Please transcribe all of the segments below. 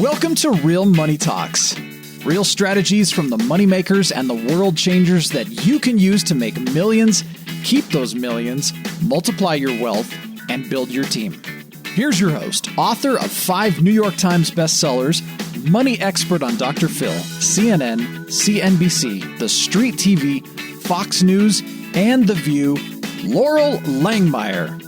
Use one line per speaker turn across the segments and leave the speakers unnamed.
Welcome to Real Money Talks. Real strategies from the moneymakers and the world changers that you can use to make millions, keep those millions, multiply your wealth, and build your team. Here's your host, author of 5 New York Times bestsellers, money expert on Dr. Phil, CNN, CNBC, The Street TV, Fox News, and The View, Loral Langmeyer.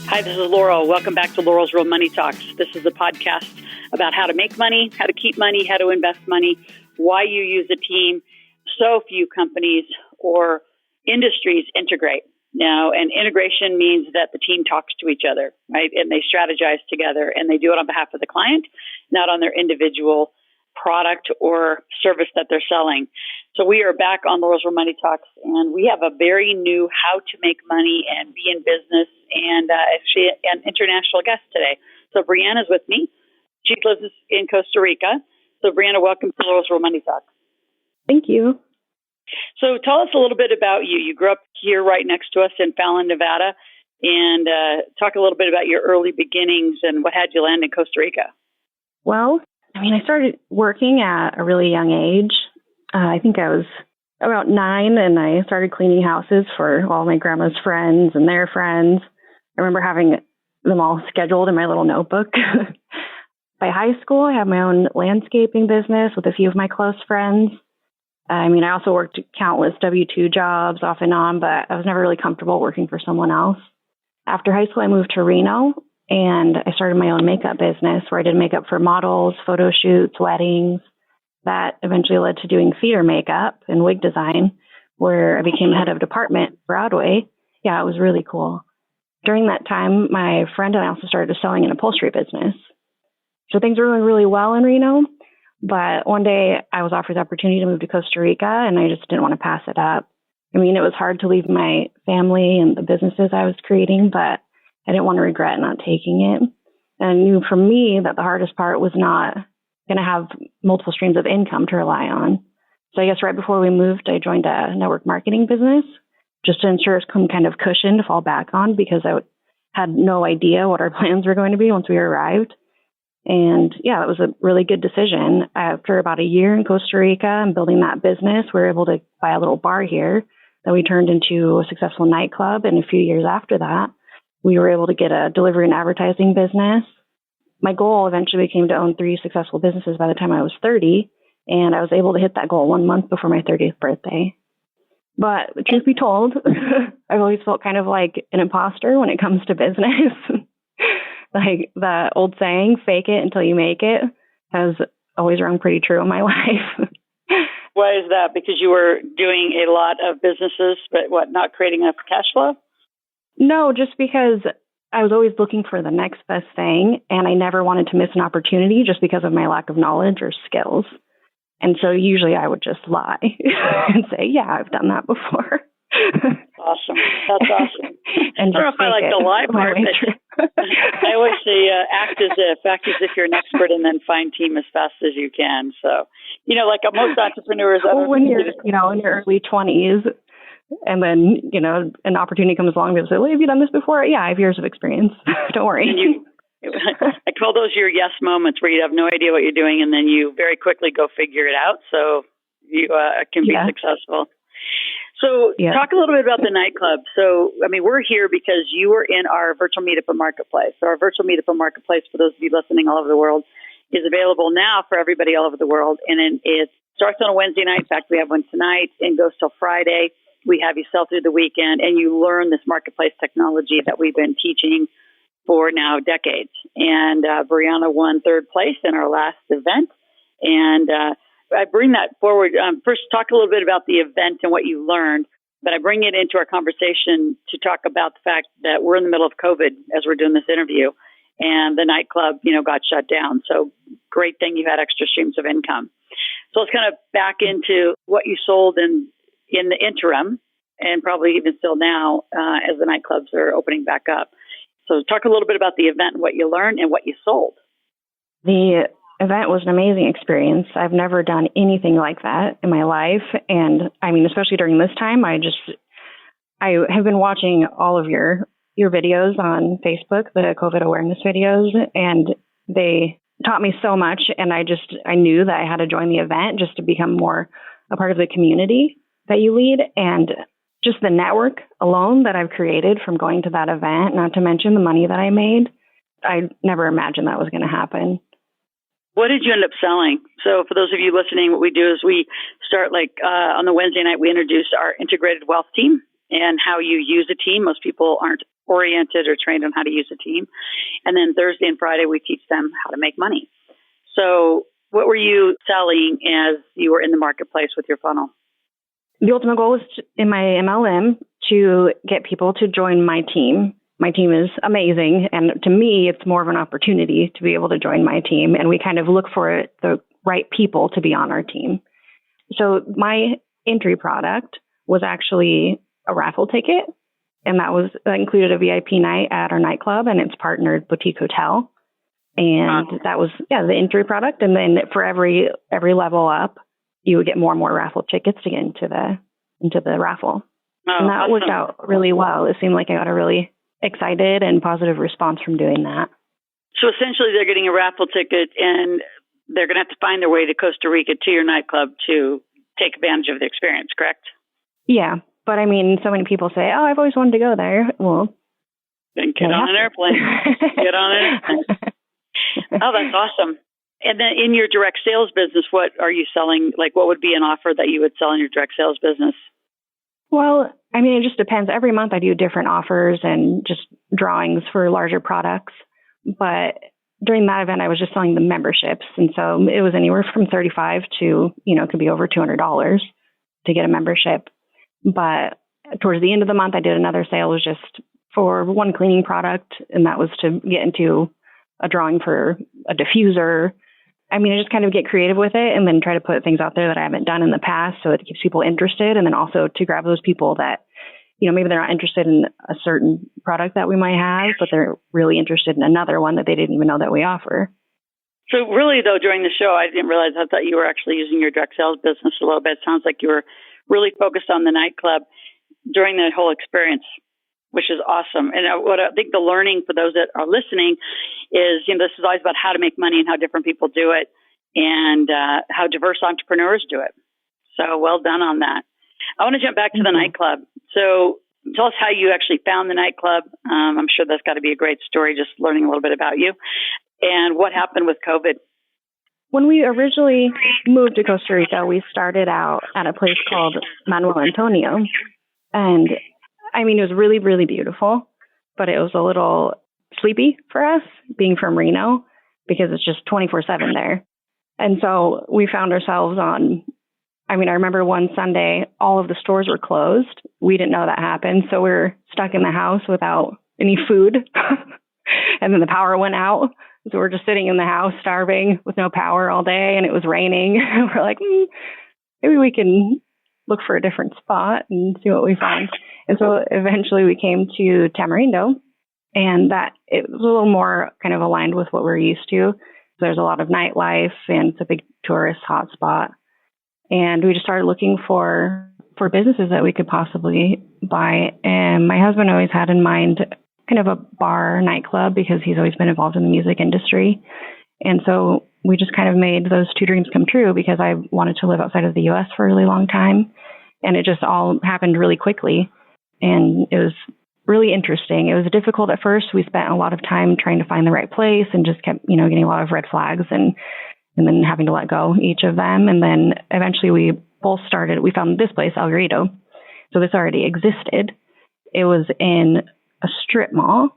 Hi, this is Loral. Welcome back to Loral's Real Money Talks. This is a podcast about how to make money, how to keep money, how to invest money, why you use a team. So few companies or industries integrate. Now, and integration means that the team talks to each other, right? And they strategize together, and they do it on behalf of the client, not on their individual product or service that they're selling. So we are back on Loral's Real Money Talks, and we have a very new how to make money and be in business, and actually an international guest today. So Breanna is with me. She lives in Costa Rica. So Breanna, welcome to Loral's Real Money Talks.
Thank you.
So tell us a little bit about you. You grew up here right next to us in Fallon, Nevada, and talk a little bit about your early beginnings and what had you land in Costa Rica.
Well, I started working at a really young age. I think I was about 9, and I started cleaning houses for all my grandma's friends and their friends. I remember having them all scheduled in my little notebook. By high school, I had my own landscaping business with a few of my close friends. I also worked countless W-2 jobs off and on, but I was never really comfortable working for someone else. After high school, I moved to Reno, and I started my own makeup business where I did makeup for models, photo shoots, weddings. That eventually led to doing theater makeup and wig design, where I became head of department Broadway. Yeah, it was really cool. During that time, my friend and I also started selling an upholstery business. So things were going really well in Reno. But one day I was offered the opportunity to move to Costa Rica, and I just didn't want to pass it up. It was hard to leave my family and the businesses I was creating, but I didn't want to regret not taking it. And I knew for me that the hardest part was not going to have multiple streams of income to rely on. So I guess right before we moved, I joined a network marketing business just to ensure some kind of cushion to fall back on, because I had no idea what our plans were going to be once we arrived. And yeah, it was a really good decision. After about a year in Costa Rica and building that business, we were able to buy a little bar here that we turned into a successful nightclub. And a few years after that, we were able to get a delivery and advertising business. My goal eventually became to own 3 successful businesses by the time I was 30. And I was able to hit that goal 1 month before my 30th birthday. But truth be told, I've always felt kind of like an imposter when it comes to business. Like the old saying, fake it until you make it, has always rung pretty true in my life.
Why is that? Because you were doing a lot of businesses, but not creating enough cash flow?
No, just because I was always looking for the next best thing, and I never wanted to miss an opportunity just because of my lack of knowledge or skills. And so usually I would just lie and say, yeah, I've done that before.
Awesome. That's awesome.
And
I don't know if I like the lie part, but I always say act as if you're an expert, and then find team as fast as you can. So, like most entrepreneurs.
When you're, in your early 20s, and then, an opportunity comes along and say, well, have you done this before? Yeah, I have years of experience. Don't worry.
I call those your yes moments, where you have no idea what you're doing, and then you very quickly go figure it out. So you can be successful. So talk a little bit about the nightclub. So, we're here because you were in our Virtual Meetup and Marketplace. So our Virtual Meetup and Marketplace, for those of you listening all over the world, is available now for everybody all over the world. And then it starts on a Wednesday night. In fact, we have one tonight and goes till Friday. We have you sell through the weekend, and you learn this marketplace technology that we've been teaching for now decades. And Breanna won 3rd place in our last event. And I bring that forward. First, talk a little bit about the event and what you learned, but I bring it into our conversation to talk about the fact that we're in the middle of COVID as we're doing this interview, and the nightclub, got shut down. So great thing you had extra streams of income. So let's kind of back into what you sold in the interim, and probably even still now as the nightclubs are opening back up. So talk a little bit about the event and what you learned and what you sold.
The event was an amazing experience. I've never done anything like that in my life. And especially during this time, I have been watching all of your videos on Facebook, the COVID awareness videos, and they taught me so much. And I knew that I had to join the event just to become more a part of the community that you lead. And just the network alone that I've created from going to that event, not to mention the money that I made, I never imagined that was going to happen.
What did you end up selling? So for those of you listening, what we do is we start on the Wednesday night, we introduce our integrated wealth team and how you use a team. Most people aren't oriented or trained on how to use a team. And then Thursday and Friday, we teach them how to make money. So what were you selling as you were in the marketplace with your funnel?
The ultimate goal was in my MLM to get people to join my team. My team is amazing. And to me, it's more of an opportunity to be able to join my team. And we kind of look for the right people to be on our team. So my entry product was actually a raffle ticket. And that included a VIP night at our nightclub and its partnered boutique hotel. And that was, the entry product. And then for every level up, you would get more and more raffle tickets to get into the raffle.
Oh,
and that
awesome.
worked out really well. It seemed like I got a really excited and positive response from doing that.
So essentially they're getting a raffle ticket and they're going to have to find their way to Costa Rica to your nightclub to take advantage of the experience, correct?
Yeah. But I mean, so many people say, oh, I've always wanted to go there. Well,
then get on an airplane. Get on an airplane. Oh, that's awesome. And then in your direct sales business, what are you selling? Like, what would be an offer that you would sell in your direct sales business?
Well, I mean, it just depends. Every month I do different offers and just drawings for larger products. But during that event, I was just selling the memberships. And so it was anywhere from $35 to, it could be over $200 to get a membership. But towards the end of the month, I did another sale. It was just for one cleaning product. And that was to get into a drawing for a diffuser. I mean, I just kind of get creative with it and then try to put things out there that I haven't done in the past so it keeps people interested. And then also to grab those people that, maybe they're not interested in a certain product that we might have, but they're really interested in another one that they didn't even know that we offer.
So really, though, during the show, I didn't realize, I thought you were actually using your direct sales business a little bit. It sounds like you were really focused on the nightclub during that whole experience, which is awesome. And what I think the learning for those that are listening is, this is always about how to make money and how different people do it and how diverse entrepreneurs do it. So well done on that. I want to jump back to the nightclub. So tell us how you actually found the nightclub. I'm sure that's got to be a great story, just learning a little bit about you. And what happened with COVID?
When we originally moved to Costa Rica, we started out at a place called Manuel Antonio. And I mean, it was really, really beautiful, but it was a little sleepy for us being from Reno because it's just 24/7 there. And so we found ourselves I remember one Sunday, all of the stores were closed. We didn't know that happened. So we were stuck in the house without any food. And then the power went out. So we're just sitting in the house starving with no power all day. And it was raining. We're like, maybe we can look for a different spot and see what we find. And so eventually we came to Tamarindo, and that it was a little more kind of aligned with what we're used to. There's a lot of nightlife and it's a big tourist hotspot. And we just started looking for businesses that we could possibly buy. And my husband always had in mind kind of a bar nightclub because he's always been involved in the music industry. And so we just kind of made those two dreams come true because I wanted to live outside of the U.S. for a really long time. And it just all happened really quickly. And it was really interesting. It was difficult at first. We spent a lot of time trying to find the right place and just kept, getting a lot of red flags and then having to let go each of them. And then eventually we found this place, Outgrew. So this already existed. It was in a strip mall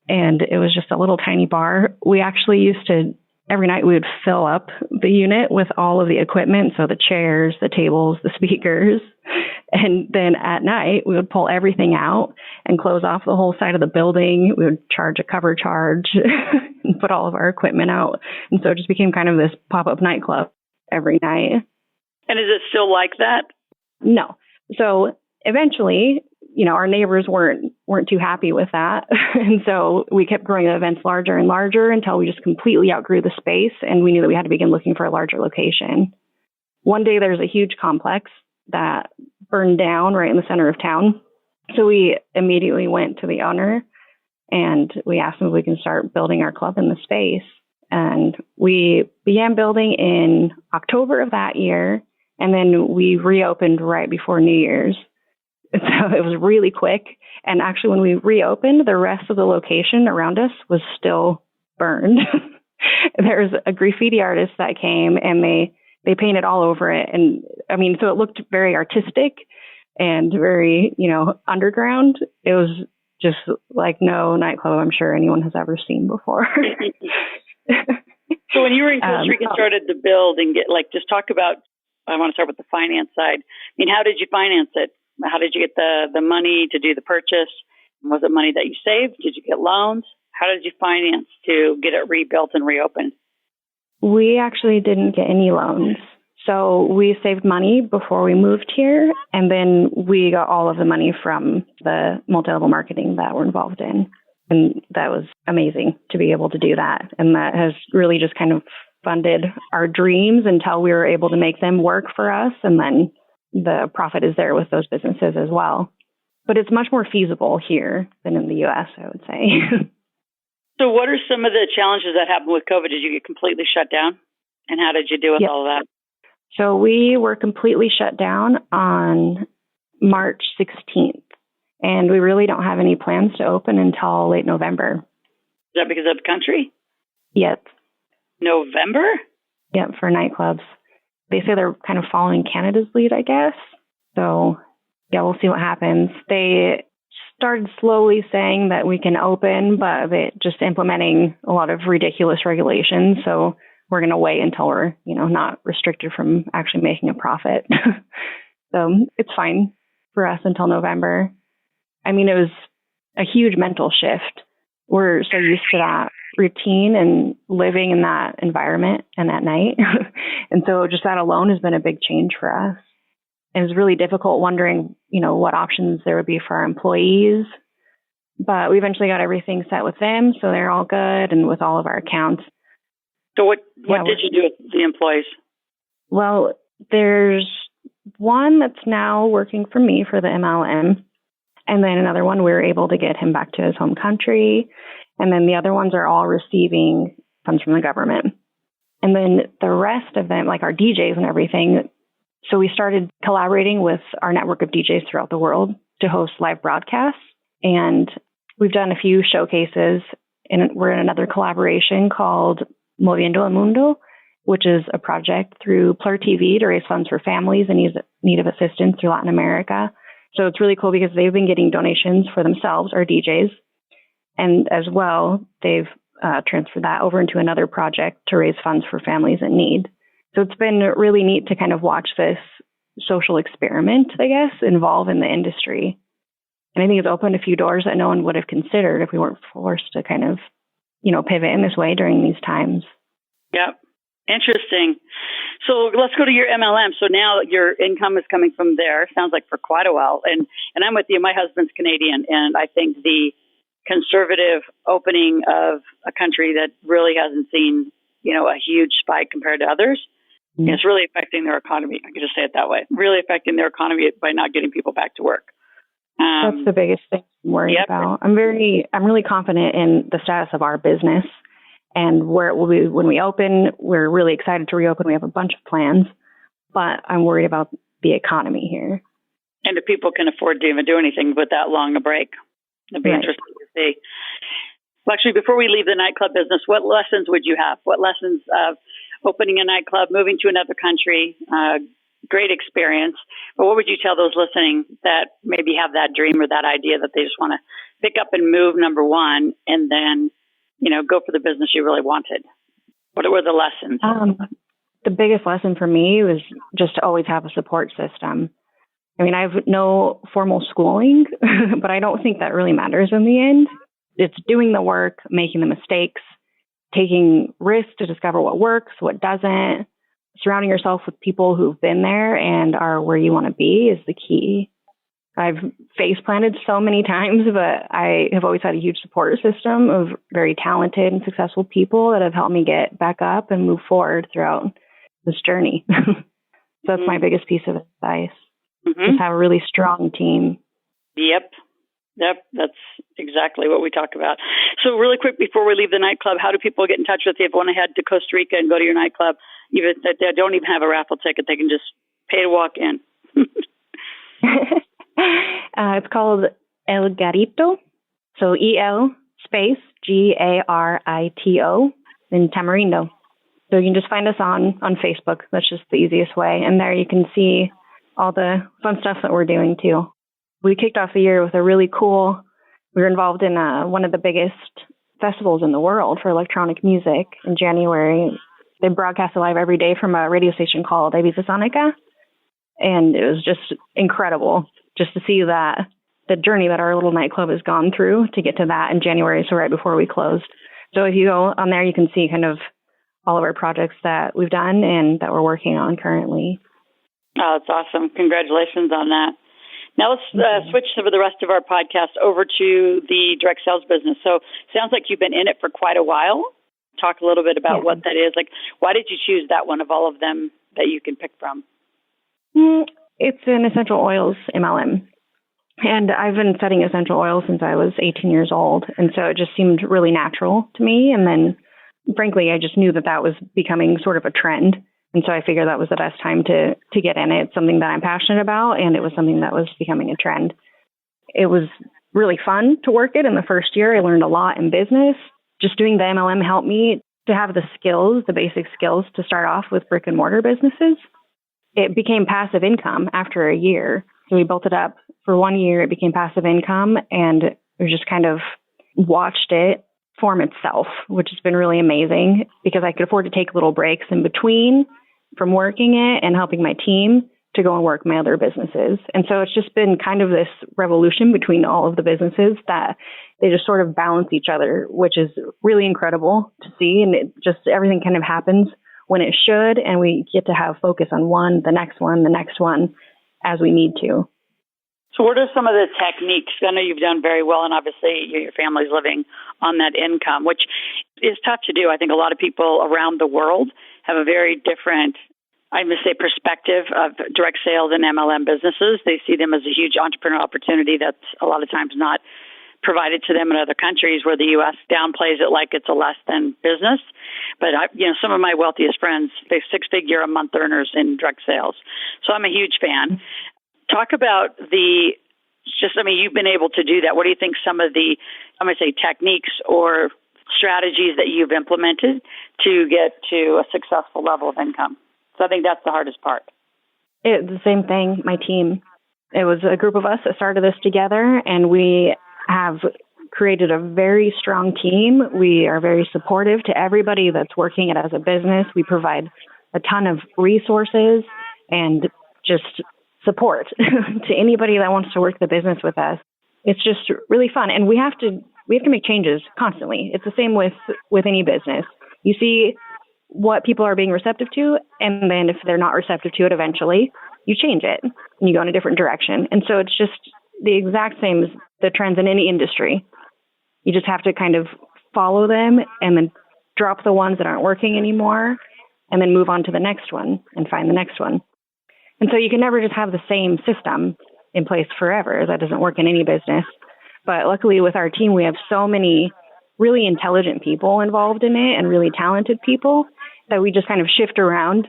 and it was just a little tiny bar. We actually used to, every night we would fill up the unit with all of the equipment. So the chairs, the tables, the speakers. And then at night we would pull everything out and close off the whole side of the building. We would charge a cover charge and put all of our equipment out. And so it just became kind of this pop-up nightclub every night.
And is it still like that?
No. So eventually, our neighbors weren't too happy with that. And so we kept growing the events larger and larger until we just completely outgrew the space. And we knew that we had to begin looking for a larger location. One day there's a huge complex that burned down right in the center of town. So we immediately went to the owner and we asked him if we can start building our club in the space. And we began building in October of that year, and then we reopened right before New Year's. So it was really quick. And actually, when we reopened, the rest of the location around us was still burned. There's a graffiti artist that came, and they painted all over it. And I mean, so it looked very artistic and very, underground. It was just like no nightclub I'm sure anyone has ever seen before.
So when you were in Costa Rica, started to build and just talk about, I want to start with the finance side. I mean, how did you finance it? How did you get the money to do the purchase? Was it money that you saved? Did you get loans? How did you finance to get it rebuilt and reopened?
We actually didn't get any loans. So we saved money before we moved here, and then we got all of the money from the multi-level marketing that we're involved in. And that was amazing to be able to do that. And that has really just kind of funded our dreams until we were able to make them work for us. And then the profit is there with those businesses as well. But it's much more feasible here than in the U.S., I would say.
So what are some of the challenges that happened with COVID? Did you get completely shut down? And how did you deal with all of that?
So we were completely shut down on March 16th. And we really don't have any plans to open until late November.
Is that because of the country?
Yep.
November?
Yep, for nightclubs. They say they're kind of following Canada's lead, I guess. So, yeah, we'll see what happens. They started slowly saying that we can open, but they're just implementing a lot of ridiculous regulations. So we're going to wait until we're, not restricted from actually making a profit. So it's fine for us until November. I mean, it was a huge mental shift. We're so used to that routine and living in that environment and at night. And so just that alone has been a big change for us. It was really difficult wondering, what options there would be for our employees. But we eventually got everything set with them, so they're all good, and with all of our accounts.
So what did you do with the employees?
Well, there's one that's now working for me for the MLM. And then another one, we were able to get him back to his home country. And then the other ones are all receiving funds from the government. And then the rest of them, like our DJs and everything. So we started collaborating with our network of DJs throughout the world to host live broadcasts. And we've done a few showcases. And we're in another collaboration called Moviendo el Mundo, which is a project through Plur TV to raise funds for families in need of assistance through Latin America. So it's really cool because they've been getting donations for themselves, our DJs. And as well, they've transferred that over into another project to raise funds for families in need. So it's been really neat to kind of watch this social experiment, I guess, involve in the industry. And I think it's opened a few doors that no one would have considered if we weren't forced to kind of, pivot in this way during these times.
Yep. Interesting. So let's go to your MLM. So now your income is coming from there. Sounds like for quite a while. And I'm with you. My husband's Canadian, and I think the conservative opening of a country that really hasn't seen, a huge spike compared to others, it's really affecting their economy. I could just say it that way. Really affecting their economy by not getting people back to work.
That's the biggest thing I'm worried about. I'm really confident in the status of our business and where it will be when we open. We're really excited to reopen. We have a bunch of plans, but I'm worried about the economy here.
And if people can afford to even do anything with that long a break, it'll be interesting to see. Well, actually, before we leave the nightclub business, what lessons would you have? What lessons of opening a nightclub, moving to another country, great experience. But what would you tell those listening that maybe have that dream or that idea that they just want to pick up and move, number one, and then, go for the business you really wanted? What were the lessons?
The biggest lesson for me was just to always have a support system. I mean, I have no formal schooling, but I don't think that really matters in the end. It's doing the work, making the mistakes, taking risks to discover what works, what doesn't. Surrounding yourself with people who've been there and are where you want to be is the key. I've face planted so many times, but I have always had a huge support system of very talented and successful people that have helped me get back up and move forward throughout this journey. So that's my biggest piece of advice. Just have a really strong team.
Yep. Yep, that's exactly what we talk about. So really quick, before we leave the nightclub, how do people get in touch with you if they want to head to Costa Rica and go to your nightclub? Even if they don't even have a raffle ticket, they can just pay to walk in.
It's called El Garito. So EL space GARITO in Tamarindo. So you can just find us on Facebook. That's just the easiest way. And there you can see all the fun stuff that we're doing too. We kicked off the year with a really cool, we were involved in one of the biggest festivals in the world for electronic music in January. They broadcast live every day from a radio station called Ibiza Sonica. And it was just incredible just to see that the journey that our little nightclub has gone through to get to that in January, so right before we closed. So if you go on there, you can see kind of all of our projects that we've done and that we're working on currently.
Oh, that's awesome. Congratulations on that. Now let's switch for the rest of our podcast over to the direct sales business. So sounds like you've been in it for quite a while. Talk a little bit about what that is. Like, why did you choose that one of all of them that you can pick from?
It's an essential oils MLM. And I've been studying essential oils since I was 18 years old. And so it just seemed really natural to me. And then, frankly, I just knew that was becoming sort of a trend. And so I figured that was the best time to get in it. It's something that I'm passionate about, and it was something that was becoming a trend. It was really fun to work it in the first year. I learned a lot in business. Just doing the MLM helped me to have the skills, the basic skills to start off with brick and mortar businesses. It became passive income after a year. So we built it up for 1 year. It became passive income, and we just kind of watched it form itself, which has been really amazing because I could afford to take little breaks in between from working it and helping my team to go and work my other businesses. And so it's just been kind of this revolution between all of the businesses that they just sort of balance each other, which is really incredible to see. And it just, everything kind of happens when it should. And we get to have focus on the next one as we need to.
So what are some of the techniques? I know you've done very well, and obviously your family's living on that income, which is tough to do. I think a lot of people around the world have a very different, I'm going to say, perspective of direct sales and MLM businesses. They see them as a huge entrepreneurial opportunity that's a lot of times not provided to them in other countries where the U.S. downplays it like it's a less than business. But some of my wealthiest friends, they're six-figure a month earners in direct sales. So I'm a huge fan. Talk about you've been able to do that. What do you think some of the, I'm going to say, techniques or strategies that you've implemented to get to a successful level of income? So I think that's the hardest part.
The same thing, my team. It was a group of us that started this together, and we have created a very strong team. We are very supportive to everybody that's working it as a business. We provide a ton of resources and just support to anybody that wants to work the business with us. It's just really fun. And we have to make changes constantly. It's the same with any business. You see what people are being receptive to, and then if they're not receptive to it eventually, you change it and you go in a different direction. And so it's just the exact same as the trends in any industry. You just have to kind of follow them and then drop the ones that aren't working anymore and then move on to the next one and find the next one. And so you can never just have the same system in place forever. That doesn't work in any business. But luckily with our team, we have so many really intelligent people involved in it and really talented people that we just kind of shift around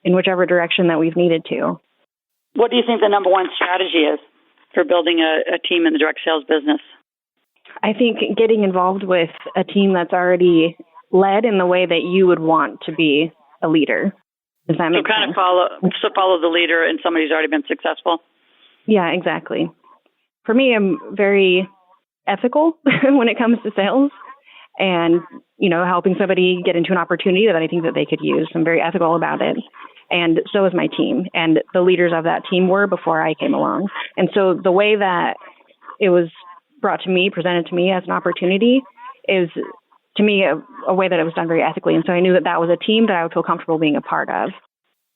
in whichever direction that we've needed to.
What do you think the number one strategy is for building a team in the direct sales business?
I think getting involved with a team that's already led in the way that you would want to be a leader. Does that make sense?
Follow the leader and somebody who's already been successful?
Yeah, exactly. For me, I'm very ethical when it comes to sales and, helping somebody get into an opportunity that I think that they could use. I'm very ethical about it. And so is my team. And the leaders of that team were before I came along. And so the way that it was presented to me as an opportunity is, to me, a way that it was done very ethically. And so I knew that was a team that I would feel comfortable being a part of.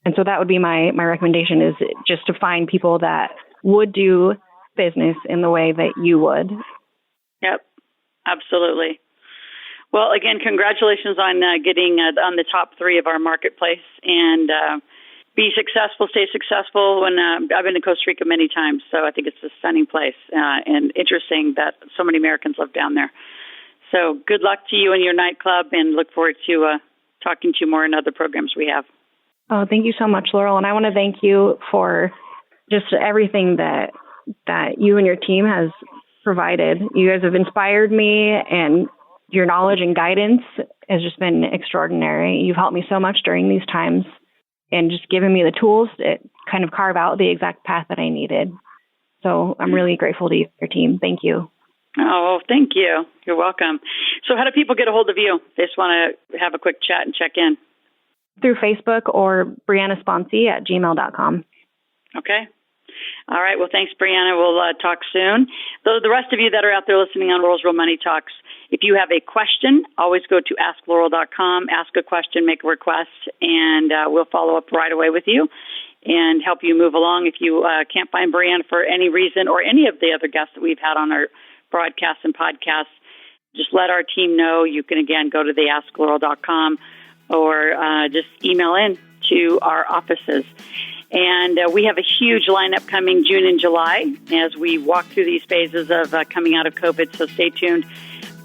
And so that would be my recommendation, is just to find people that would do business in the way that you would.
Yep, absolutely. Well, again, congratulations on getting on the top 3 of our marketplace. And be successful, stay successful. When I've been to Costa Rica many times, so I think it's a stunning place and interesting that so many Americans live down there. So good luck to you and your nightclub, and look forward to talking to you more in other programs we have.
Oh, thank you so much, Loral. And I want to thank you for just everything that you and your team has provided. You guys have inspired me, and your knowledge and guidance has just been extraordinary. You've helped me so much during these times and just given me the tools to kind of carve out the exact path that I needed. So I'm really grateful to you and your team. Thank you.
Oh, thank you. You're welcome. So how do people get a hold of you? They just want to have a quick chat and check in.
Through Facebook or Breanna Sponcey at gmail.com.
Okay. All right. Well, thanks, Breanna. We'll talk soon. The rest of you that are out there listening on Loral's Real Money Talks, if you have a question, always go to askloral.com, ask a question, make a request, and we'll follow up right away with you and help you move along. If you can't find Breanna for any reason, or any of the other guests that we've had on our broadcasts and podcasts, just let our team know. You can, again, go to the askloral.com or just email in to our offices. And we have a huge lineup coming June and July as we walk through these phases of coming out of COVID, so stay tuned.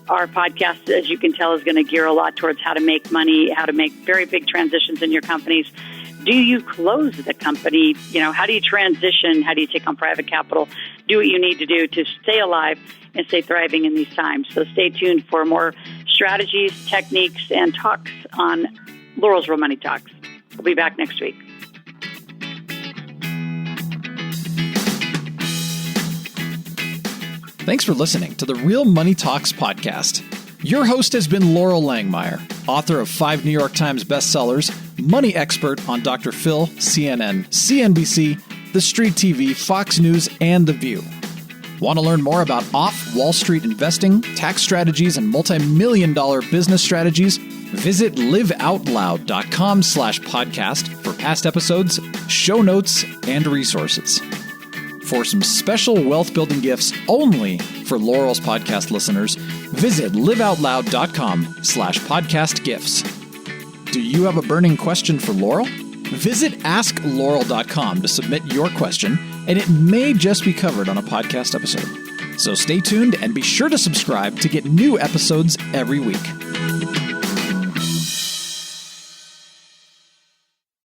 Our podcast, as you can tell, is going to gear a lot towards how to make money, how to make very big transitions in your companies. Do you close the company? How do you transition? How do you take on private capital? Do what you need to do to stay alive and stay thriving in these times. So stay tuned for more strategies, techniques, and talks on Loral's Real Money Talks. We'll be back next week.
Thanks for listening to the Real Money Talks podcast. Your host has been Loral Langmeyer, author of 5 New York Times bestsellers, money expert on Dr. Phil, CNN, CNBC, The Street TV, Fox News, and The View. Want to learn more about off-Wall Street investing, tax strategies, and multi-million-dollar business strategies? Visit liveoutloud.com/podcast for past episodes, show notes, and resources. For some special wealth-building gifts only for Loral's podcast listeners, visit liveoutloud.com/podcast gifts. Do you have a burning question for Loral? Visit askloral.com to submit your question, and it may just be covered on a podcast episode. So stay tuned and be sure to subscribe to get new episodes every week.